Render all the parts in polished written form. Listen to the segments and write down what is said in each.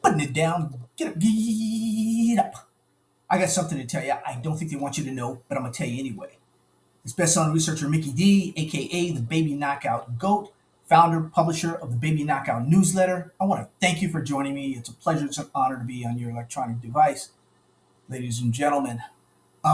putting it down. Get up, get up. I got something to tell you. I don't think they want you to know, but I'm gonna tell you anyway. It's best-selling researcher Mickey D, aka the Baby Knockout Goat, founder, publisher of the Baby Knockout newsletter. I want to thank you for joining me. It's a pleasure, it's an honor to be on your electronic device, ladies and gentlemen.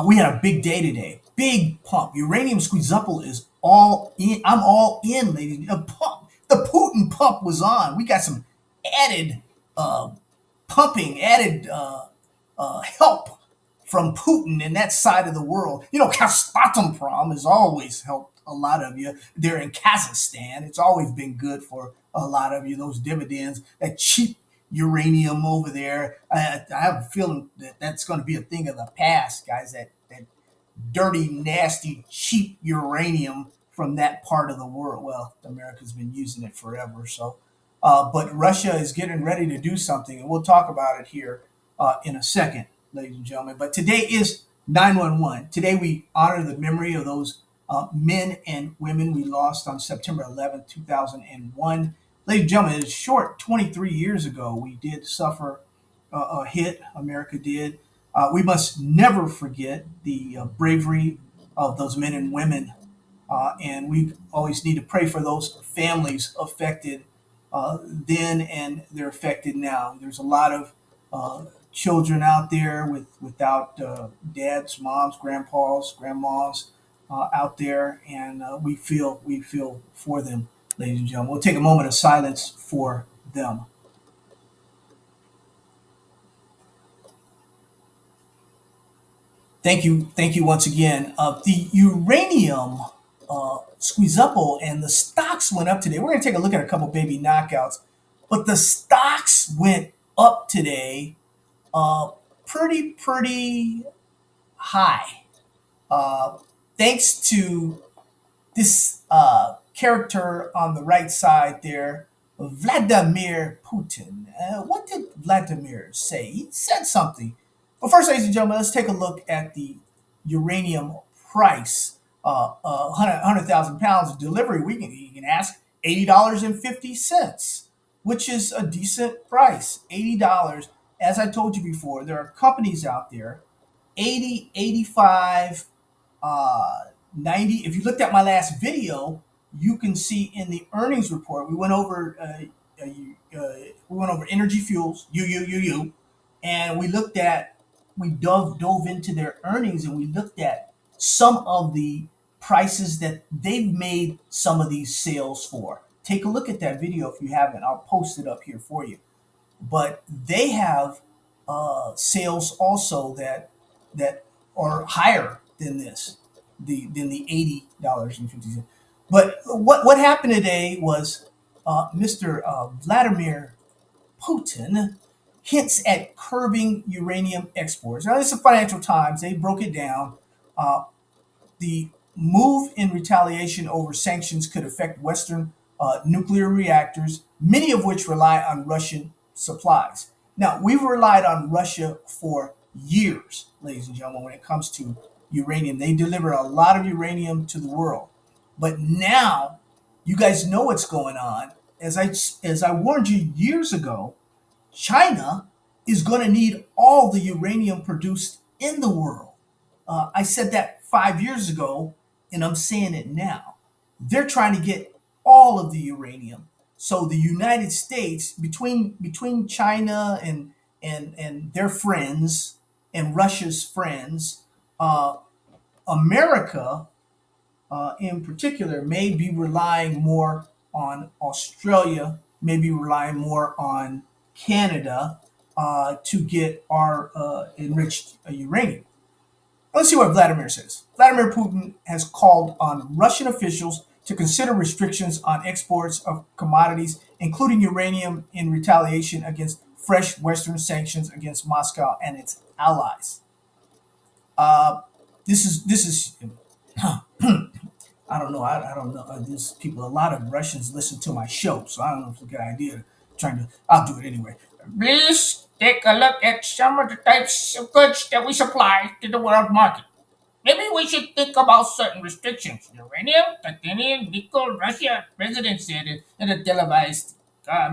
We had a big day today. Big pump. Uranium squeezuple is all in. I'm all in, ladies. A pump. The Putin pump was on. We got some added uh, pumping, added help from Putin and that side of the world. You know, Kazatomprom has always helped a lot of you. They're in Kazakhstan. It's always been good for a lot of you. Those dividends, that cheap uranium over there. I have a feeling that that's going to be a thing of the past, guys. That dirty, nasty, cheap uranium from that part of the world. Well, America's been using it forever. So, but Russia is getting ready to do something, and we'll talk about it here in a second, ladies and gentlemen. But today is 911. Today we honor the memory of those men and women we lost on September 11th, 2001. Ladies and gentlemen, it's short 23 years ago we did suffer a hit, America did. We must never forget the bravery of those men and women, and we always need to pray for those families affected then and they're affected now. There's a lot of children out there without dads, moms, grandpas, grandmas out there, and we feel for them, ladies and gentlemen. We'll take a moment of silence for them. Thank you once again. The uranium squeeze up and the stocks went up today. We're going to take a look at a couple baby knockouts, but the stocks went up today, uh, pretty high, uh, thanks to this character on the right side there, Vladimir Putin. What did Vladimir say? He said something. Well, first, ladies and gentlemen, let's take a look at the uranium price. 100,000 pounds of delivery. You can ask $80.50, which is a decent price. $80. As I told you before, there are companies out there 80, 85, 90. If you looked at my last video, you can see in the earnings report uh, we went over energy fuels, and we dove into their earnings and we looked at some of the prices that they've made some of these sales for. Take a look at that video if you haven't. I'll post it up here for you. But they have sales also that are higher than this, than the $80.50. But what happened today was Mr. Vladimir Putin hints at curbing uranium exports. Now, this is Financial Times. They broke it down. Uh, the move in retaliation over sanctions could affect Western nuclear reactors, many of which rely on Russian supplies. Now, we've relied on Russia for years, ladies and gentlemen, when it comes to uranium. They deliver a lot of uranium to the world. But now, you guys know what's going on. As I warned you years ago, China is going to need all the uranium produced in the world. I said that 5 years ago, and I'm saying it now. They're trying to get all of the uranium. So the United States, between China and their friends and Russia's friends, uh, America in particular may be relying more on Australia, may be relying more on Canada to get our enriched uranium. Let's see what Vladimir says. Vladimir Putin has called on Russian officials to consider restrictions on exports of commodities, including uranium, in retaliation against fresh Western sanctions against Moscow and its allies. Uh, this is I don't know. I don't know. There's people. A lot of Russians listen to my show, so I don't know if it's a good idea. Trying to. I'll do it anyway. Please take a look at some of the types of goods that we supply to the world market. Maybe we should think about certain restrictions. Uranium, titanium, nickel, Russia. President said it in a televised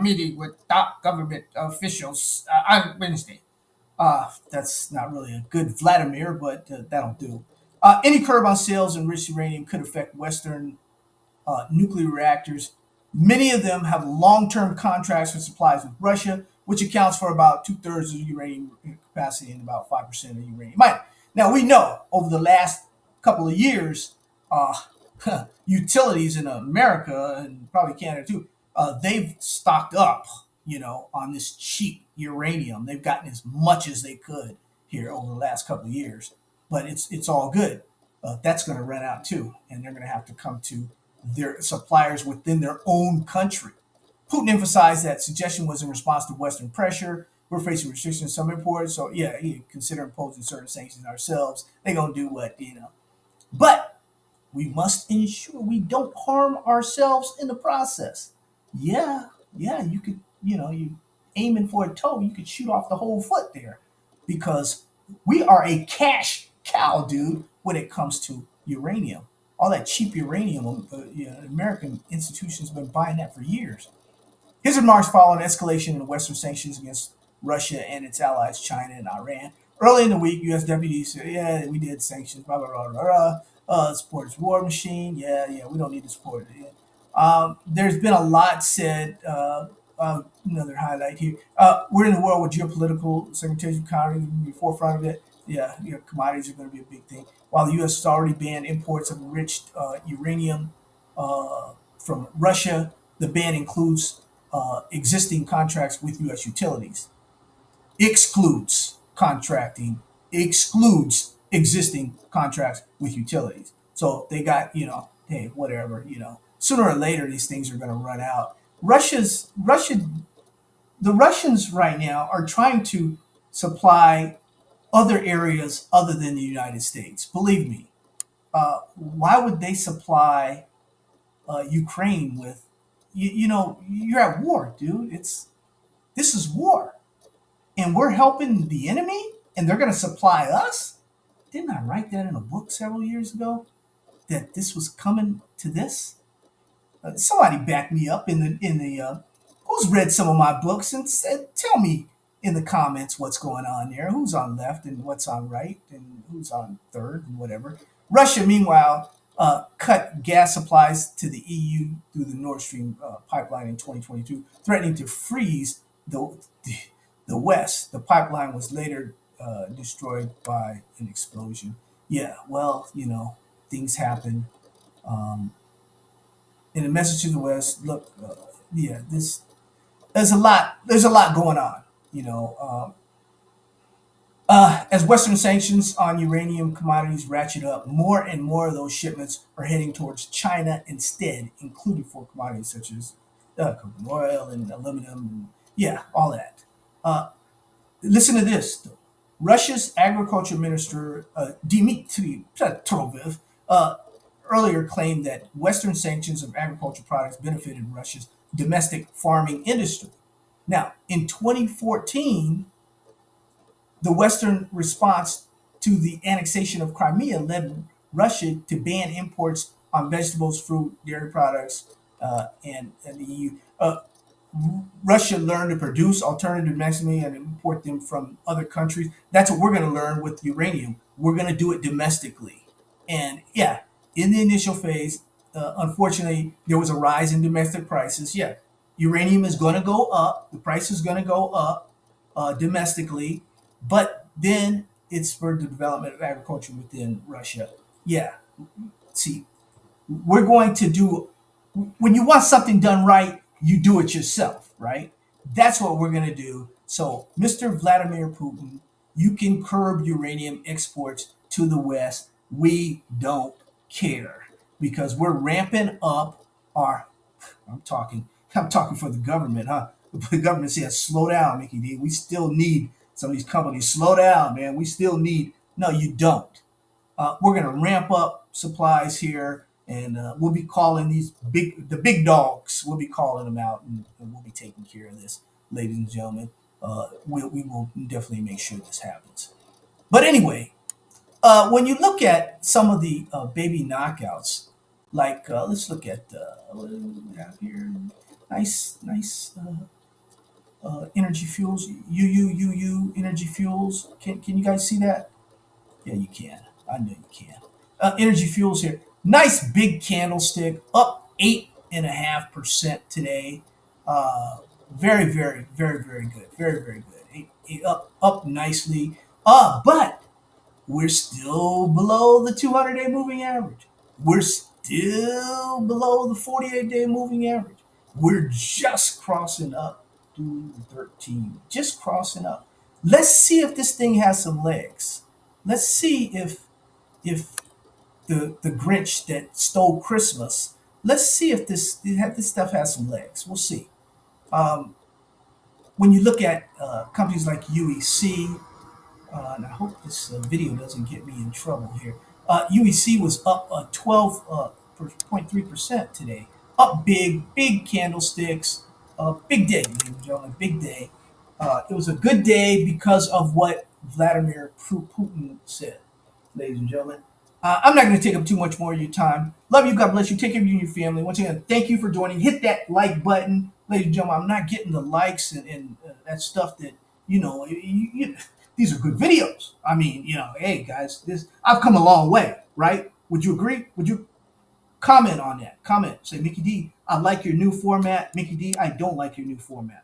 meeting with top government officials on Wednesday. That's not really a good Vladimir, but that'll do. Any curb on sales and enriched uranium could affect Western nuclear reactors. Many of them have long-term contracts for supplies with Russia, which accounts for about two-thirds of uranium capacity and about 5% of uranium mining. Now we know over the last couple of years, uh, utilities in America and probably Canada too, they've stocked up, on this cheap uranium. They've gotten as much as they could here over the last couple of years, but it's all good. That's going to run out too, and they're going to have to come to their suppliers within their own country. Putin emphasized that suggestion was in response to Western pressure. We're facing restrictions on some imports, so yeah, you consider imposing certain sanctions ourselves. They're gonna do what. But we must ensure we don't harm ourselves in the process. Yeah, yeah, you could, you aiming for a toe, you could shoot off the whole foot there, because we are a cash cow, dude, when it comes to uranium. All that cheap uranium, American institutions have been buying that for years. His remarks follow an escalation in Western sanctions against Russia and its allies, China and Iran. Early in the week, U.S. deputies said, "Yeah, we did sanctions, blah blah blah blah blah. Support its war machine. Yeah, yeah, we don't need to support it." There's been a lot said. Another highlight here. We're in a world with geopolitical segmentation, economy in the forefront of it. Yeah, commodities are going to be a big thing. While the U.S. has already banned imports of enriched uranium from Russia, the ban includes existing contracts with U.S. utilities. Excludes contracting, excludes existing contracts with utilities. So they got, hey, whatever. Sooner or later, these things are going to run out. The Russians right now are trying to supply other areas other than the United States. Believe me. Why would they supply Ukraine with? You're at war, dude. This is war, and we're helping the enemy, and they're going to supply us. Didn't I write that in a book several years ago that this was coming to this? Somebody back me up in the who's read some of my books and said, tell me in the comments what's going on there. Who's on left and what's on right and who's on third and whatever. Russia, meanwhile, cut gas supplies to the EU through the Nord Stream pipeline in 2022, threatening to freeze the West. The pipeline was later destroyed by an explosion. Yeah, well, things happen. Um, in a message to the West, look, yeah, there's a lot going on. You know, as Western sanctions on uranium commodities ratchet up, more and more of those shipments are heading towards China instead, including for commodities such as coconut oil and aluminum, and yeah, all that. Uh, Listen to this. Though. Russia's agriculture minister Dmitry Petrov uh, earlier claimed that Western sanctions of agriculture products benefited Russia's domestic farming industry. Now, in 2014, the Western response to the annexation of Crimea led Russia to ban imports on vegetables, fruit, dairy products, and the EU. Russia learned to produce alternative medicine and import them from other countries. That's what we're going to learn with uranium. We're going to do it domestically. And yeah, in the initial phase, unfortunately, there was a rise in domestic prices. Yeah, uranium is going to go up. The price is going to go up domestically, but then it's for the development of agriculture within Russia. Yeah, see, we're going to do when you want something done right, you do it yourself, right? That's what we're going to do. So, Mr. Vladimir Putin, you can curb uranium exports to the West. We don't care because we're ramping up our. I'm talking. I'm talking for the government, huh? The government says, "Slow down, Mickey D. We still need some of these companies. Slow down, man. We still need." No, you don't. We're going to ramp up supplies here, and we'll be calling the big dogs. We'll be calling them out, and we'll be taking care of this, ladies and gentlemen. We will definitely make sure this happens. But anyway, when you look at some of the baby knockouts, like let's look at what do we have here. Nice energy fuels. UUUU energy fuels. Can you guys see that? Yeah, you can. I know you can. Energy fuels here. Nice big candlestick, up 8.5% today. Uh, very good. Very good. Up nicely. But we're still below the 200-day moving average. We're still below the 48-day moving average. We're just crossing up to 13. Just crossing up. Let's see if this thing has some legs. Let's see if the Grinch that stole Christmas. Let's see if this stuff has some legs. We'll see. Um, when you look at companies like UEC, and I hope this video doesn't get me in trouble here. UEC was up 12.3% today. Up big candlesticks. Big day, ladies and gentlemen, big day. It was a good day because of what Vladimir Putin said, ladies and gentlemen. I'm not going to take up too much more of your time. Love you. God bless you. Take care of you and your family. Once again, thank you for joining. Hit that like button. Ladies and gentlemen, I'm not getting the likes and that stuff that, these are good videos. I mean, hey, guys, I've come a long way, right? Would you agree? Would you comment on that? Comment. Say, Mickey D, I like your new format. Mickey D, I don't like your new format.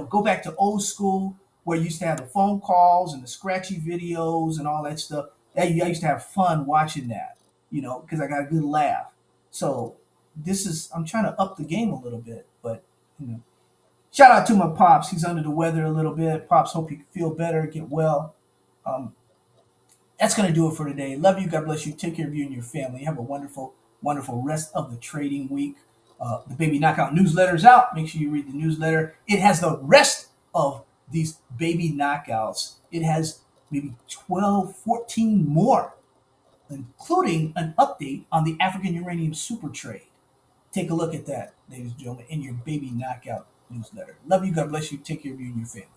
Go back to old school where you used to have the phone calls and the scratchy videos and all that stuff. I used to have fun watching that, because I got a good laugh. So I'm trying to up the game a little bit, but, shout out to my pops. He's under the weather a little bit. Pops, hope you feel better, get well. Um, that's going to do it for today. Love you. God bless you. Take care of you and your family. Have a wonderful rest of the trading week. The Baby Knockout newsletter is out. Make sure you read the newsletter. It has the rest of these baby knockouts. It has maybe 12, 14 more, including an update on the African uranium super trade. Take a look at that, ladies and gentlemen, in your Baby Knockout newsletter. Love you. God bless you. Take care of you and your family.